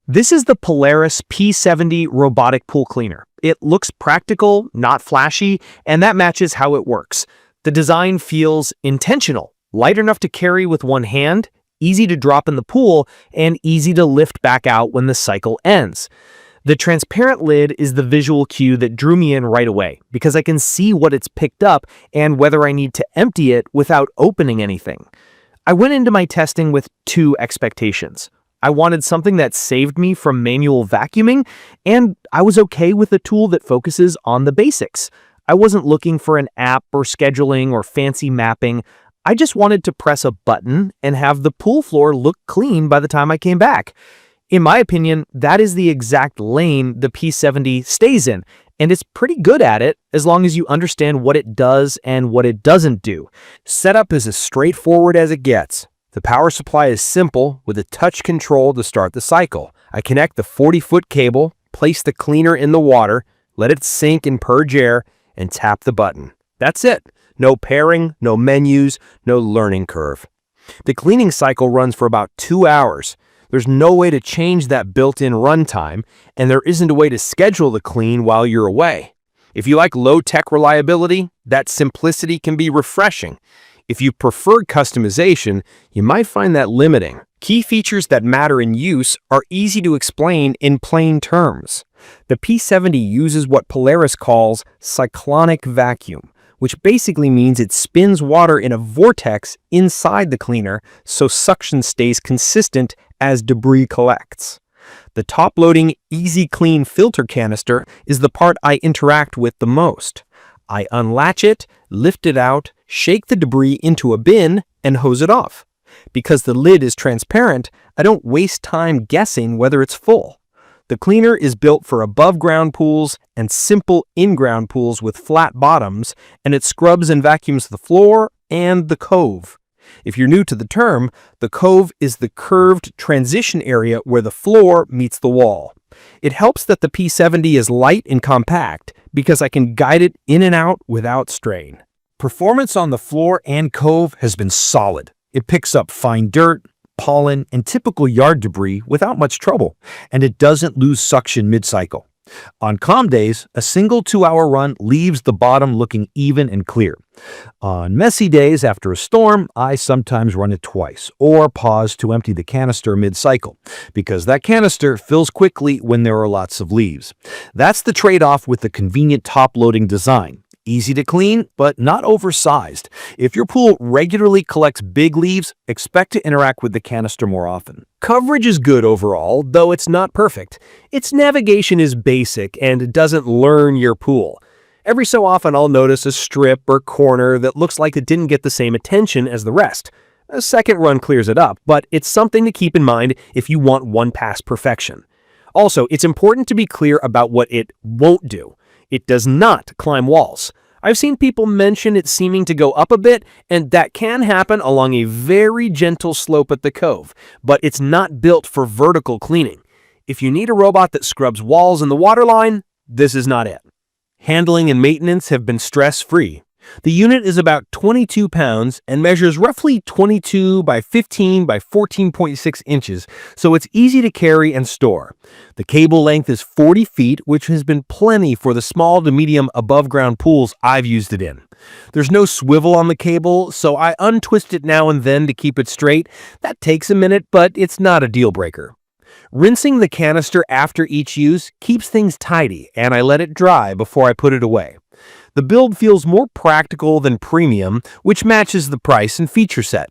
This is the Polaris P70 Robotic Pool Cleaner. It looks practical, not flashy, and that matches how it works. The design feels intentional, light enough to carry with one hand, easy to drop in the pool, and easy to lift back out when the cycle ends. The transparent lid is the visual cue that drew me in right away, because I can see what it's picked up and whether I need to empty it without opening anything. I went into my testing with two expectations. I wanted something that saved me from manual vacuuming, and I was okay with a tool that focuses on the basics. I wasn't looking for an app or scheduling or fancy mapping. I just wanted to press a button and have the pool floor look clean by the time I came back. In my opinion, that is the exact lane the P70 stays in, and it's pretty good at it as long as you understand what it does and what it doesn't do. Setup is as straightforward as it gets. The power supply is simple with a touch control to start the cycle. I connect the 40-foot cable, place the cleaner in the water, let it sink and purge air, and tap the button. That's it. No pairing, no menus, no learning curve. The cleaning cycle runs for about 2 hours. There's no way to change that built-in runtime, and there isn't a way to schedule the clean while you're away. If you like low-tech reliability, that simplicity can be refreshing. If you prefer customization, you might find that limiting. Key features that matter in use are easy to explain in plain terms. The P70 uses what Polaris calls cyclonic vacuum, which basically means it spins water in a vortex inside the cleaner so suction stays consistent as debris collects. The top-loading Easy Clean filter canister is the part I interact with the most. I unlatch it, lift it out, shake the debris into a bin, and hose it off. Because the lid is transparent, I don't waste time guessing whether it's full. The cleaner is built for above-ground pools and simple in-ground pools with flat bottoms, and it scrubs and vacuums the floor and the cove. If you're new to the term, the cove is the curved transition area where the floor meets the wall. It helps that the P70 is light and compact because I can guide it in and out without strain. Performance on the floor and cove has been solid. It picks up fine dirt, pollen, and typical yard debris without much trouble, and it doesn't lose suction mid-cycle. On calm days, a single 2-hour run leaves the bottom looking even and clear. On messy days after a storm, I sometimes run it twice, or pause to empty the canister mid-cycle, because that canister fills quickly when there are lots of leaves. That's the trade-off with the convenient top-loading design. Easy to clean, but not oversized. If your pool regularly collects big leaves, expect to interact with the canister more often. Coverage is good overall, though it's not perfect. Its navigation is basic and doesn't learn your pool. Every so often I'll notice a strip or corner that looks like it didn't get the same attention as the rest. A second run clears it up, but it's something to keep in mind if you want one-pass perfection. Also, it's important to be clear about what it won't do. It does not climb walls. I've seen people mention it seeming to go up a bit, and that can happen along a very gentle slope at the cove, but it's not built for vertical cleaning. If you need a robot that scrubs walls in the waterline, this is not it. Handling and maintenance have been stress-free. The unit is about 22 pounds and measures roughly 22 by 15 by 14.6 inches, so it's easy to carry and store. The cable length is 40 feet, which has been plenty for the small to medium above-ground pools I've used it in. There's no swivel on the cable, so I untwist it now and then to keep it straight. That takes a minute, but it's not a deal breaker. Rinsing the canister after each use keeps things tidy, and I let it dry before I put it away. The build feels more practical than premium, which matches the price and feature set.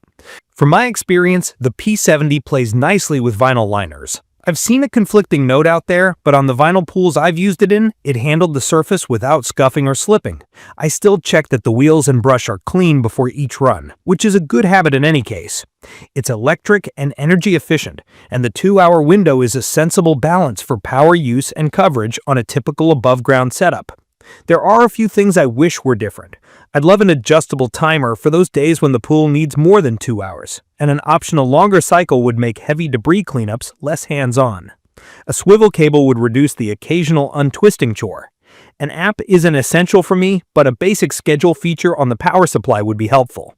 From my experience, the P70 plays nicely with vinyl liners. I've seen a conflicting note out there, but on the vinyl pools I've used it in, it handled the surface without scuffing or slipping. I still check that the wheels and brush are clean before each run, which is a good habit in any case. It's electric and energy efficient, and the 2-hour window is a sensible balance for power use and coverage on a typical above-ground setup. There are a few things I wish were different. I'd love an adjustable timer for those days when the pool needs more than 2 hours, and an optional longer cycle would make heavy debris cleanups less hands-on. A swivel cable would reduce the occasional untwisting chore. An app isn't essential for me, but a basic schedule feature on the power supply would be helpful.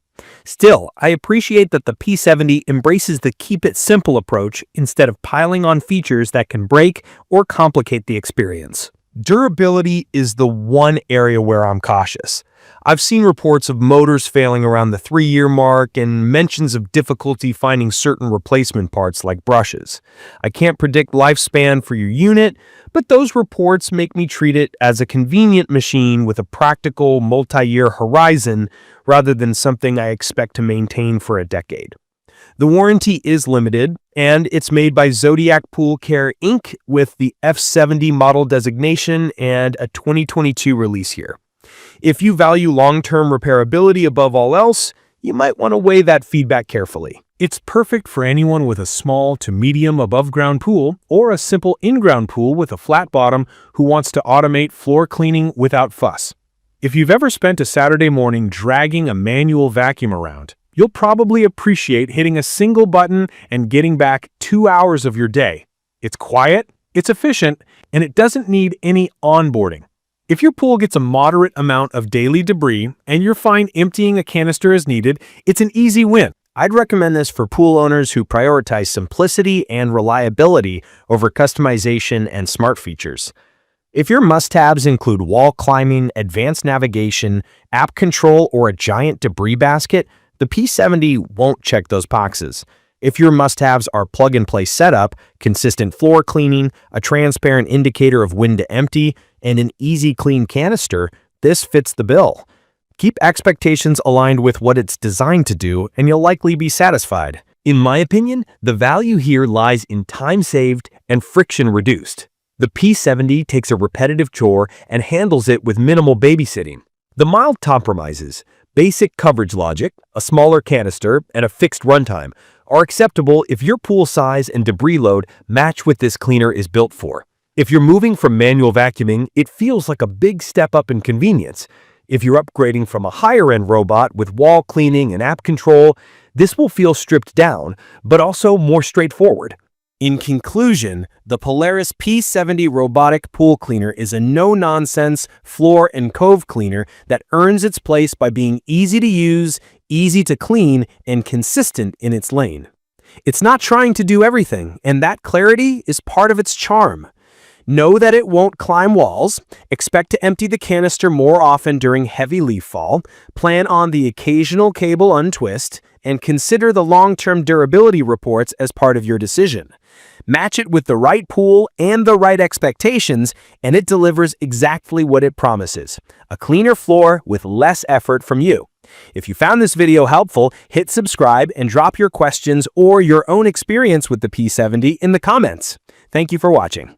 Still, I appreciate that the P70 embraces the keep it simple approach instead of piling on features that can break or complicate the experience. Durability is the one area where I'm cautious. I've seen reports of motors failing around the 3-year mark and mentions of difficulty finding certain replacement parts like brushes. I can't predict lifespan for your unit, but those reports make me treat it as a convenient machine with a practical multi-year horizon rather than something I expect to maintain for a decade. The warranty is limited, and it's made by Zodiac Pool Care Inc. with the F70 model designation and a 2022 release year. If you value long-term repairability above all else, you might want to weigh that feedback carefully. It's perfect for anyone with a small to medium above-ground pool or a simple in-ground pool with a flat bottom who wants to automate floor cleaning without fuss. If you've ever spent a Saturday morning dragging a manual vacuum around, you'll probably appreciate hitting a single button and getting back 2 hours of your day. It's quiet, it's efficient, and it doesn't need any onboarding. If your pool gets a moderate amount of daily debris and you're fine emptying a canister as needed, it's an easy win. I'd recommend this for pool owners who prioritize simplicity and reliability over customization and smart features. If your must-haves include wall climbing, advanced navigation, app control, or a giant debris basket, the P70 won't check those boxes. If your must-haves are plug-and-play setup, consistent floor cleaning, a transparent indicator of when to empty, and an easy clean canister, this fits the bill. Keep expectations aligned with what it's designed to do, and you'll likely be satisfied. In my opinion, the value here lies in time saved and friction reduced. The P70 takes a repetitive chore and handles it with minimal babysitting. The mild compromises, basic coverage logic, a smaller canister, and a fixed runtime, are acceptable if your pool size and debris load match what this cleaner is built for. If you're moving from manual vacuuming, it feels like a big step up in convenience. If you're upgrading from a higher-end robot with wall cleaning and app control, this will feel stripped down, but also more straightforward. In conclusion, the Polaris P70 Robotic Pool Cleaner is a no-nonsense floor and cove cleaner that earns its place by being easy to use, easy to clean, and consistent in its lane. It's not trying to do everything, and that clarity is part of its charm. Know that it won't climb walls, expect to empty the canister more often during heavy leaf fall, plan on the occasional cable untwist, and consider the long-term durability reports as part of your decision. Match it with the right pool and the right expectations, and it delivers exactly what it promises: a cleaner floor with less effort from you. If you found this video helpful, hit subscribe and drop your questions or your own experience with the P70 in the comments. Thank you for watching.